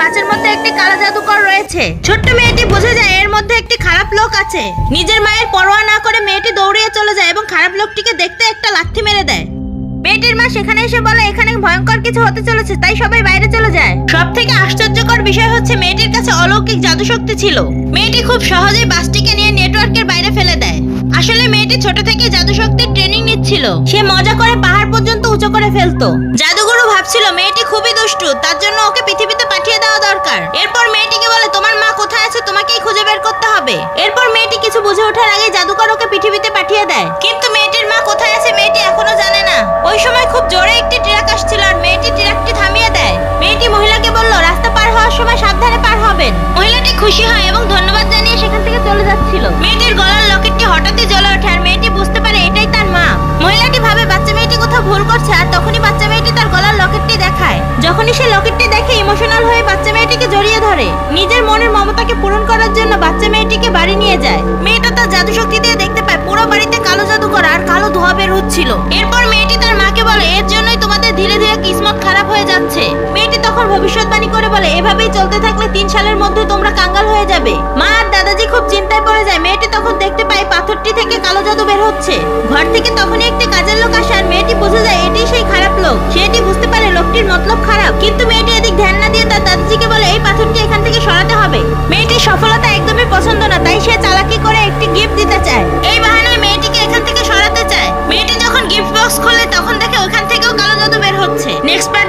গাছের মধ্যে একটি কালো জাদুকর রয়েছে। ছোট্ট মেয়েটি বুঝে যায় এর মধ্যে একটি খারাপ লোক আছে। নিজের মায়ের পরোয়া না করে মেয়েটি দৌড়িয়ে চলে যায় এবং খারাপ লোকটিকে দেখতে একটা লাথি মেরে দেয়। মেয়েটির মা সেখানে এসে বলে এখানে ভয়ঙ্কর কিছু হতে চলেছে, তাই সবাই বাইরে চলে যায়। সব থেকে আশ্চর্যকর বিষয় হচ্ছে মেয়েটির কাছে অলৌকিক জাদু শক্তি ছিল। মেয়েটি খুব সহজেই বাসটিকে নিয়ে নেটওয়ার্কের বাইরে ফেলে দেয়। আসলে মেয়েটি ছোট থেকে জাদু শক্তির ট্রেনিং নিচ্ছিল। সে মজা করে পাহাড় পর্যন্ত উঁচু করে ফেলতো। জাদুগুরু ভাবছিল মেয়েটি খুবই দুষ্টু, তার জন্য ওকে পৃথিবীতে পাঠিয়ে দেওয়া দরকার। এরপর মেয়েটিকে বলে তোমার মা কোথায় আছে, তোমাকেই খুঁজে বের করতে হবে। এরপর মেয়েটি কিছু বুঝে ওঠার আগে জাদুকর ওকে পৃথিবীতে পাঠিয়ে দেয়। কিন্তু মেয়েটির মা কোথায় আছে মেয়েটি এখনো জানে না। ওই সময় খুব জোরে একটি ট্রাক আসছিল আর মেয়েটি ট্রাকটি থামিয়ে দেয়। মেয়েটি মহিলাকে বলল রাস্তা পার হওয়ার সময় সাবধানে পার হবেন। মহিলাটি খুশি হয় এবং ধন্যবাদ জানিয়ে সেখান থেকে চলে যাচ্ছিল। মেয়েটির গলার লকেটটি হঠাৎই জ্বলে ওঠে আর মেয়েটি বুঝতে পারে এটাই তার মা। মহিলাটি ভাবে বাচ্চা মেয়েটি কোথাও ভুল করছে আর তখনই বাচ্চা মেয়েটি তার গলার লকেটটি দেখায়। যখনই সে লকেটটি দেখে ইমোশনাল হয়ে বাচ্চা মেয়েটিকে জড়িয়ে ধরে। নিজের মনের মমতাকে পূরণ করার জন্য বাচ্চা মেয়েটিকে বাড়ি নিয়ে যায়। মেয়েটা তার জাদু শক্তি দিয়ে দেখতে পায় পুরো বাড়িতে কালো জাদু করা আর কালো ধোঁয়া বের হচ্ছিল। এরপর মেয়েটি তার মাকে বলে এর জন্যই তোমাদের ধীরে ধীরে কিসমত খারাপ হয়ে যাচ্ছে। মেয়েটি তখন ভবিষ্যৎবাণী করে বলে এভাবেই চলতে থাকলে 3 সালের মধ্যে তোমরা কাঙ্গাল হয়ে যাবে। মা আর দাদাজি খুব চিন্তায় পড়ে যায়। মেয়েটি তখন দেখতে পায় পাথরটি থেকে কালো জাদু বের হচ্ছে। ঘর থেকে তখনই একটি কাজের লোক আসে আর মেয়েটি বুঝে যায় এটাই সেই খারাপ লোক। সেটি বুঝতে পারে লোকটির মতলব খারাপ, কিন্তু মেয়েটি এদিক ধ্যান না দিয়ে তার দাদাজিকে বলে এই পাথরটি এখান থেকে সরাতে হবে। মেয়েটির সফলতা একদমই পছন্দ না, তাই সে চালাকি করে একটি গিফট দিতে চায়। এই বাহানায় মেয়েটিকে এখান থেকে সরাতে চায়। মেয়েটি যখন গিফট বক্স খোলে তখন দেখে ওখান থেকেও কালো জাদু বের হচ্ছে। Next part